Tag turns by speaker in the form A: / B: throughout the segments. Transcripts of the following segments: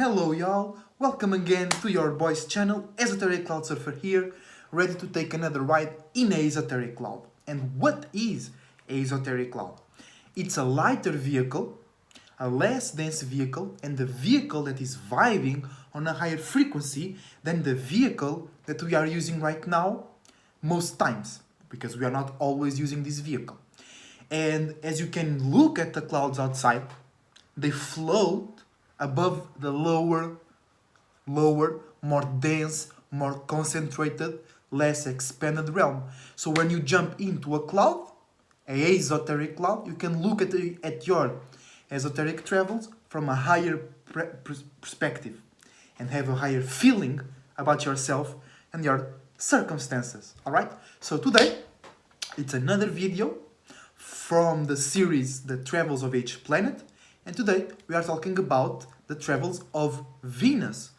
A: Hello y'all, welcome again to your boys channel, Esoteric Cloud Surfer here, ready to take another ride in a Esoteric Cloud. And what is a Esoteric Cloud? It's a lighter vehicle, a less dense vehicle, and a vehicle that is vibing on a higher frequency than the vehicle that we are using right now most times, because we are not always using this vehicle. And as you can look at the clouds outside, they float above the lower, more dense, more concentrated, less expanded realm. So when you jump into a cloud, a esoteric cloud, you can look at your esoteric travels from a higher perspective and have a higher feeling about yourself and your circumstances. Alright? So today, it's another video from the series The Travels of Each Planet, and today we are talking about the travels of Venus.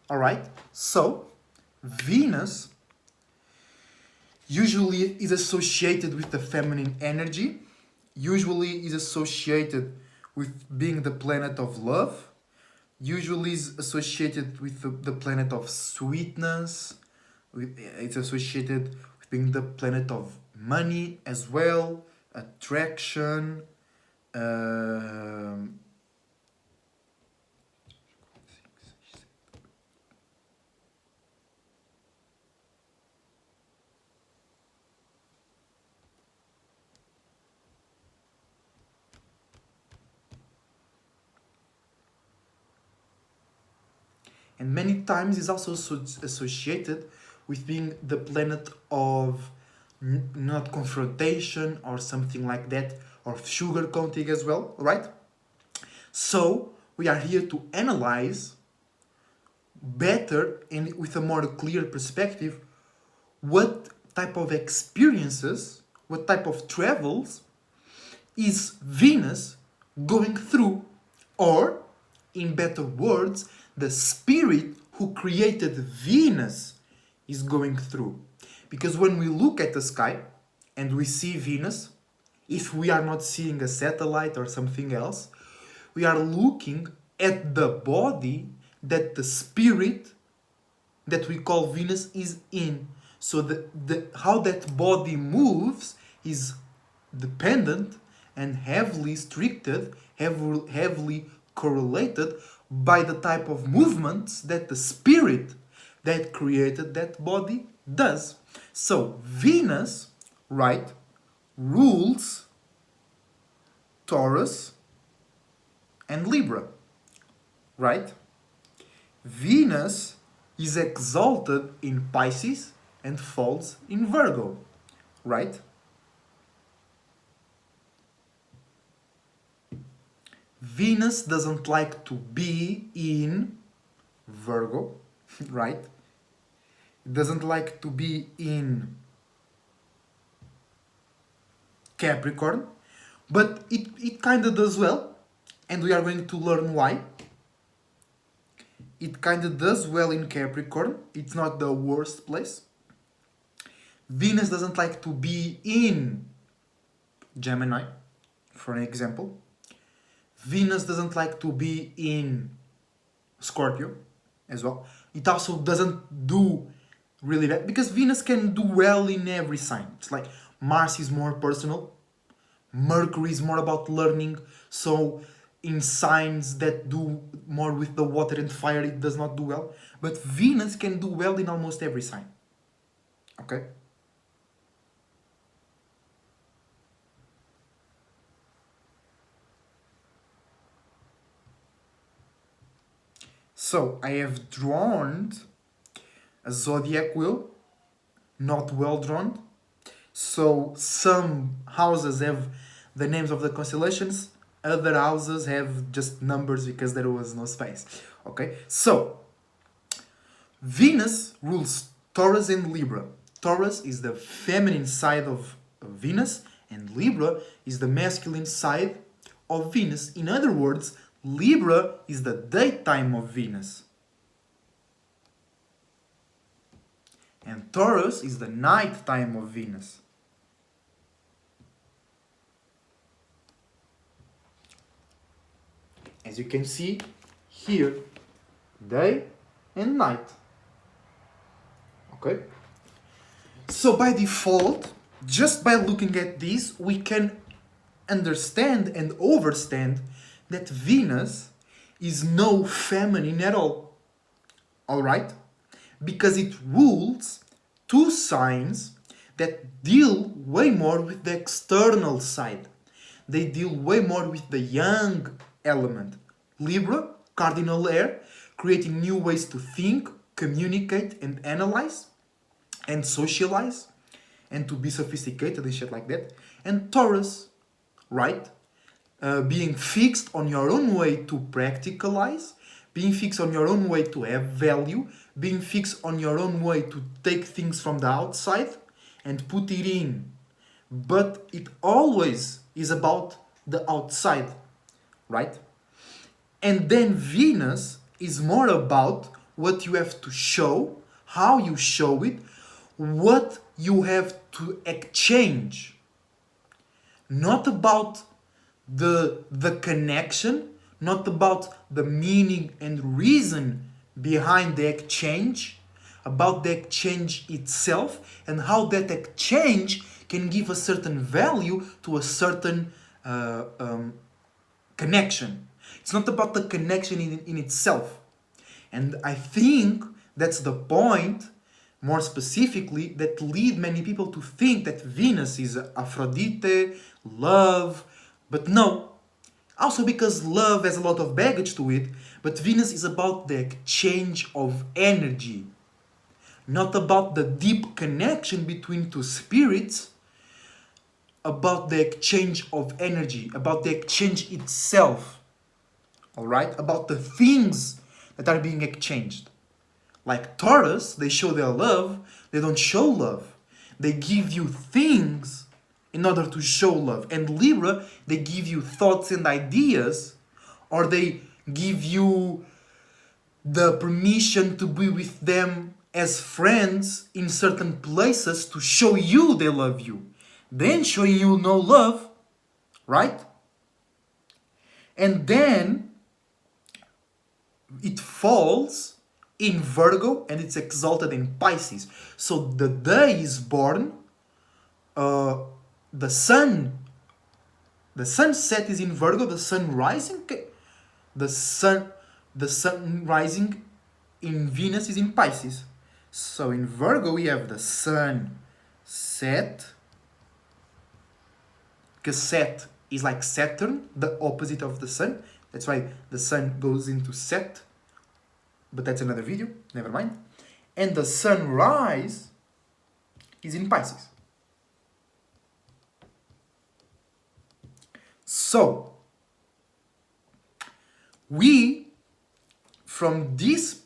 A: Alright? So, Venus usually is associated with the feminine energy, usually is associated with being the planet of love, usually is associated with the planet of sweetness, it's associated with being the planet of money as well, attraction, and many times is also associated with being the planet of not confrontation or something like that, or sugar coating as well, right? So we are here to analyze better and with a more clear perspective what type of experiences, what type of travels is Venus going through, or in better words, the spirit who created Venus is going through. Because when we look at the sky and we see Venus, if we are not seeing a satellite or something else, we are looking at the body that the spirit that we call Venus is in. So how that body moves is dependent and heavily restricted, heavily correlated by the type of movements that the spirit that created that body does. So Venus, right, rules Taurus and Libra, right? Venus is exalted in Pisces and falls in Virgo, right? Venus doesn't like to be in Virgo, right? It doesn't like to be in Capricorn, but it kind of does well, and we are going to learn why. It kind of does well in Capricorn. It's not the worst place. Venus doesn't like to be in Gemini, for an example. Venus doesn't like to be in Scorpio as well. It also doesn't do really bad because Venus can do well in every sign. It's like Mars is more personal, Mercury is more about learning. So in signs that do more with the water and fire, it does not do well. But Venus can do well in almost every sign. Okay? So I have drawn a zodiac wheel, not well drawn. So some houses have the names of the constellations, other houses have just numbers because there was no space. Okay, so Venus rules Taurus and Libra. Taurus is the feminine side of Venus, and Libra is the masculine side of Venus. In other words, Libra is the daytime of Venus, and Taurus is the nighttime of Venus. As you can see here, day and night. Okay? So by default, just by looking at this, we can understand and overstand that Venus is no feminine at all. Alright? Because it rules two signs that deal way more with the external side. They deal way more with the yang element. Libra, cardinal air, creating new ways to think, communicate, and analyze, and socialize, and to be sophisticated and shit like that. And Taurus, right? Being fixed on your own way to practicalize, being fixed on your own way to have value, being fixed on your own way to take things from the outside and put it in. But it always is about the outside, right? And then Venus is more about what you have to show, how you show it, what you have to exchange. Not about the connection, not about the meaning and reason behind the exchange, about the exchange itself and how that exchange can give a certain value to a certain connection. It's not about the connection in itself. And I think that's the point, more specifically, that lead many people to think that Venus is Aphrodite, love, but no. Also because love has a lot of baggage to it, but Venus is about the exchange of energy, not about the deep connection between two spirits, about the exchange of energy, about the exchange itself, alright? About the things that are being exchanged. Like Taurus, they show their love, they don't show love. They give you things in order to show love. And Libra, they give you thoughts and ideas, or they give you the permission to be with them as friends in certain places to show you they love you. Then showing you no love, right? And then it falls in Virgo and it's exalted in Pisces. So the day is born, the sun set is in Virgo, the sun rising in Venus is in Pisces. So in Virgo we have the sun set, because set is like Saturn, the opposite of the sun. That's why the sun goes into set. But that's another video, never mind. And the sunrise is in Pisces. So, we, from this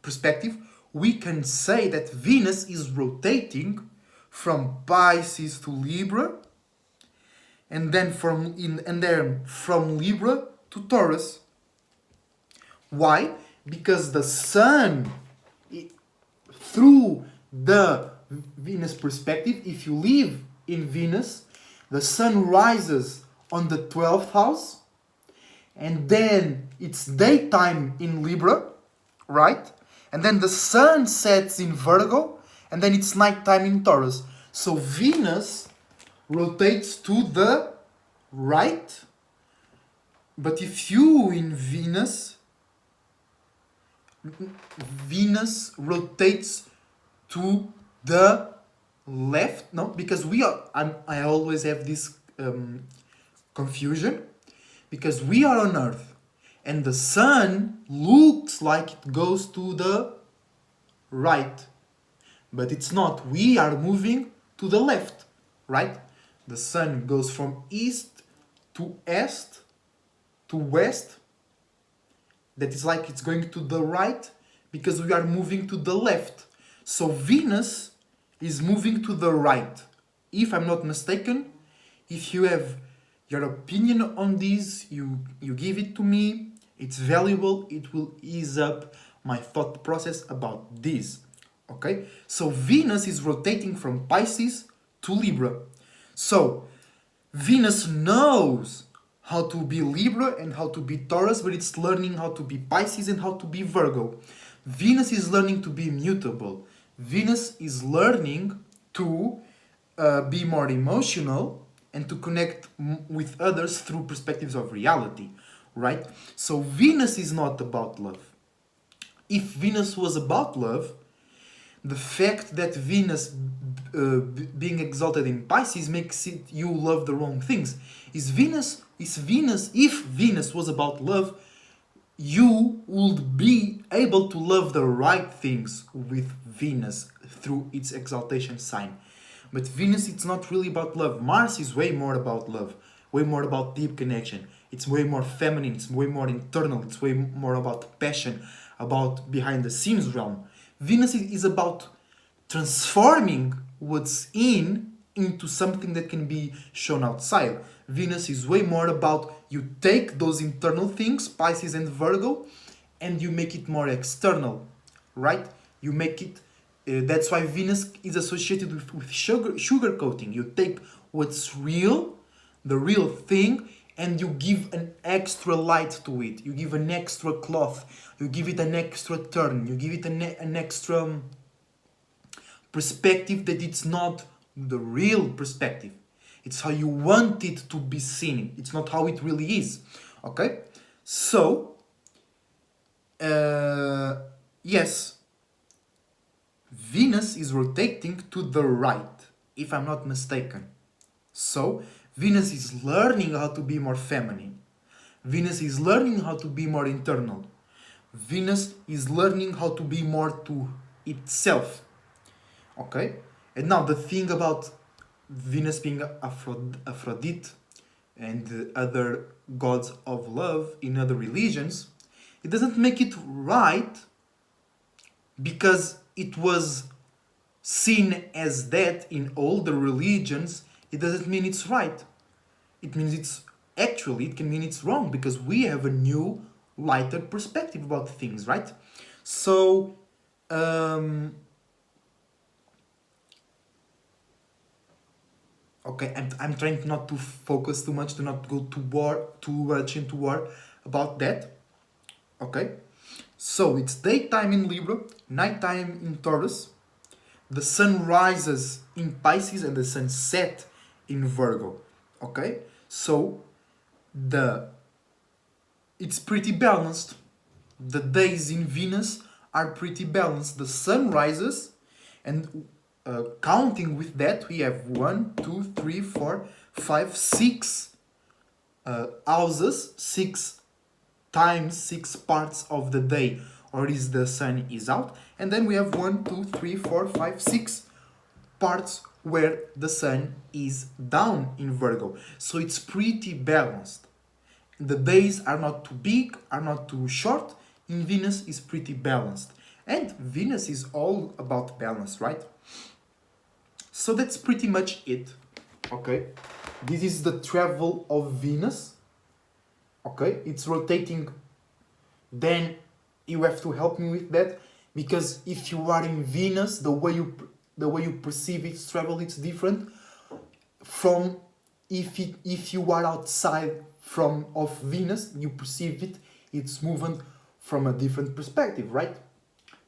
A: perspective, we can say that Venus is rotating from Pisces to Libra, and then from Libra to Taurus. Why? Because the sun, through the Venus perspective, if you live in Venus, the sun rises on the 12th house, and then it's daytime in Libra, right? And then the sun sets in Virgo, and then it's nighttime in Taurus. So Venus rotates to the right, but if you in Venus rotates to the left. No, because I always have this confusion, because we are on Earth and the sun looks like it goes to the right, but it's not. We are moving to the left, right? The sun goes from east to est to west. That is like it's going to the right because we are moving to the left. So Venus is moving to the right. If I'm not mistaken, if you have your opinion on this, you give it to me. It's valuable. It will ease up my thought process about this. Okay? So Venus is rotating from Pisces to Libra. So Venus knows how to be Libra and how to be Taurus, but it's learning how to be Pisces and how to be Virgo. Venus is learning to be immutable. Venus is learning to be more emotional and to connect with others through perspectives of reality, right? So Venus is not about love. If Venus was about love, the fact that Venus being exalted in Pisces makes it you love the wrong things. If Venus was about love, you would be able to love the right things with Venus through its exaltation sign. But Venus, it's not really about love. Mars is way more about love, way more about deep connection. It's way more feminine, it's way more internal, it's way more about passion, about behind the scenes realm. Venus is about transforming what's into something that can be shown outside. Venus is way more about you take those internal things, Pisces and Virgo, and you make it more external, right? You make it. That's why Venus is associated with sugar coating. You take what's real, the real thing, and you give an extra light to it. You give an extra cloth. You give it an extra turn. You give it an extra perspective that it's not the real perspective. It's how you want it to be seen. It's not how it really is. Okay? So, yes, Venus is rotating to the right, if I'm not mistaken. So, Venus is learning how to be more feminine. Venus is learning how to be more internal. Venus is learning how to be more to itself. Okay? And now the thing about Venus being Aphrodite and other gods of love in other religions, it doesn't make it right because it was seen as that in all the religions. It doesn't mean it's right. It means it can mean it's wrong because we have a new, lighter perspective about things, right? So, okay, I'm trying not to focus too much, to not go too much into war about that. Okay, so it's daytime in Libra, nighttime in Taurus. The sun rises in Pisces and the sun sets in Virgo. Okay, so it's pretty balanced. The days in Venus are pretty balanced. The sun rises, and counting with that, we have 1, 2, 3, 4, 5, 6 houses, 6 times 6 parts of the day, or is the sun is out, and then we have 1, 2, 3, 4, 5, 6 parts where the sun is down in Virgo. So it's pretty balanced. The days are not too big, are not too short. In Venus is pretty balanced. And Venus is all about balance, right? So that's pretty much it. Okay? This is the travel of Venus. Okay? It's rotating. Then you have to help me with that, because if you are in Venus, the way you perceive its travel, it's different from if you are outside of Venus, you perceive its movement from a different perspective, right?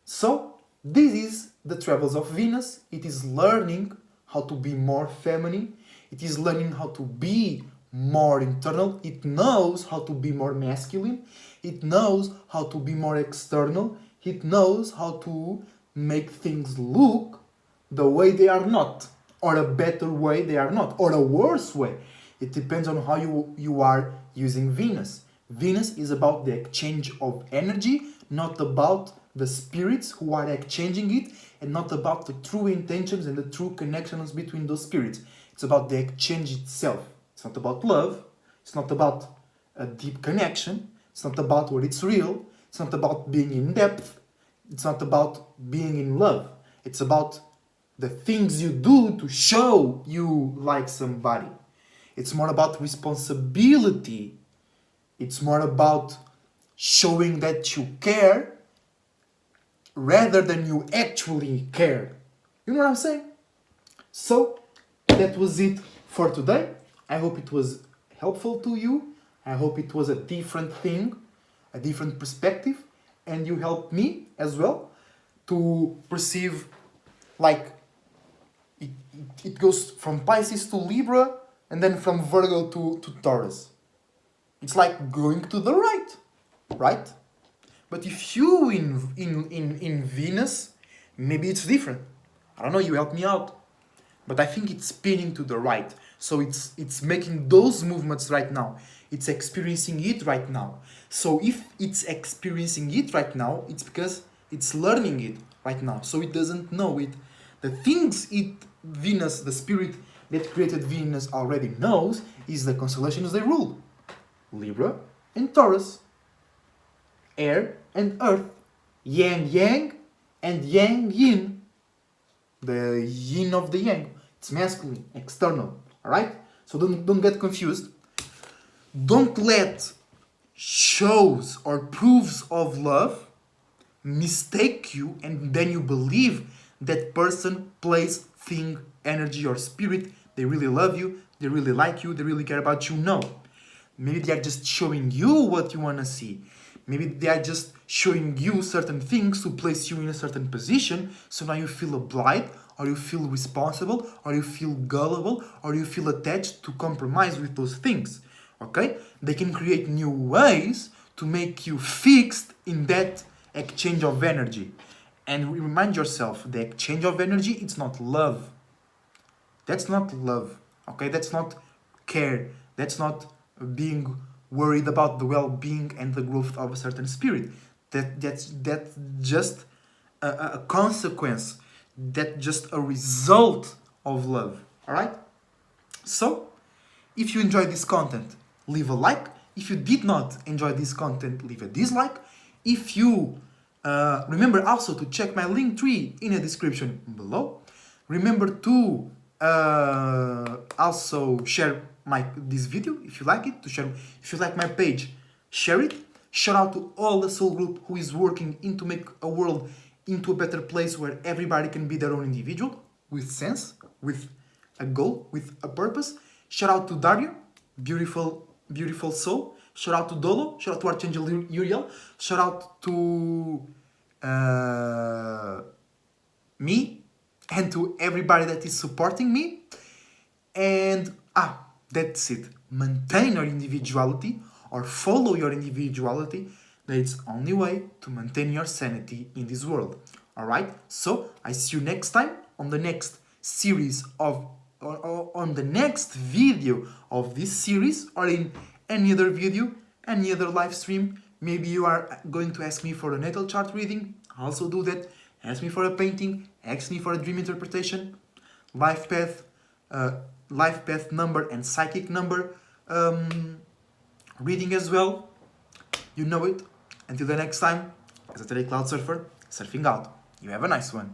A: So this is the travels of Venus. It is learning how to be more feminine. It is learning how to be more internal. It knows how to be more masculine. It knows how to be more external. It knows how to make things look the way they are not, or a better way they are not, or a worse way. It depends on how you are using Venus. Venus is about the exchange of energy, not about the spirits who are exchanging it, and not about the true intentions and the true connections between those spirits. It's about the exchange itself. It's not about love. It's not about a deep connection. It's not about what it's real. It's not about being in depth. It's not about being in love. It's about the things you do to show you like somebody. It's more about responsibility. It's more about showing that you care rather than you actually care. You know what I'm saying? So, that was it for today. I hope it was helpful to you. I hope it was a different thing, a different perspective, and you helped me as well to perceive, like, it goes from Pisces to Libra and then from Virgo to Taurus. It's like going to the right? But if you in Venus, maybe it's different. I don't know, you help me out. But I think it's spinning to the right. So it's making those movements right now. It's experiencing it right now. So if it's experiencing it right now, it's because it's learning it right now. So it doesn't know it. The things Venus, the spirit that created Venus already knows is the constellations they rule. Libra and Taurus. Air and Earth. Yang Yang and Yang Yin. The yin of the yang. It's masculine, external. Alright? So don't get confused. Don't let shows or proofs of love mistake you and then you believe that person, place, thing, energy or spirit, they really love you, they really like you, they really care about you. No. Maybe they are just showing you what you want to see. Maybe they are just showing you certain things to place you in a certain position, so now you feel obliged, or you feel responsible, or you feel gullible, or you feel attached to compromise with those things. Okay? They can create new ways to make you fixed in that exchange of energy. And remind yourself, the exchange of energy, it's not love. That's not love. Okay? That's not care. That's not being worried about the well-being and the growth of a certain spirit. That's just a consequence. That's just a result of love. Alright? So, if you enjoyed this content, leave a like. If you did not enjoy this content, leave a dislike. If you remember also to check my link tree in the description below. Remember to also share this video if you like it, to share. If you like my page, share it. Shout out to all the soul group who is working to make a world into a better place where everybody can be their own individual with sense, with a goal, with a purpose. Shout out to Dario, beautiful soul. Shout out to Dolo. Shout out to Archangel Uriel. Shout out to me and to everybody that is supporting me. And that's it. Maintain your individuality or follow your individuality. That's the only way to maintain your sanity in this world. Alright? So, I see you next time on the next series of, or on the next video of this series, or in any other video, any other live stream. Maybe you are going to ask me for a natal chart reading. I'll also do that. Ask me for a painting. Ask me for a dream interpretation. Life path number and psychic number reading as well. You know it. Until the next time, as a Cloud Surfer, surfing out. You have a nice one.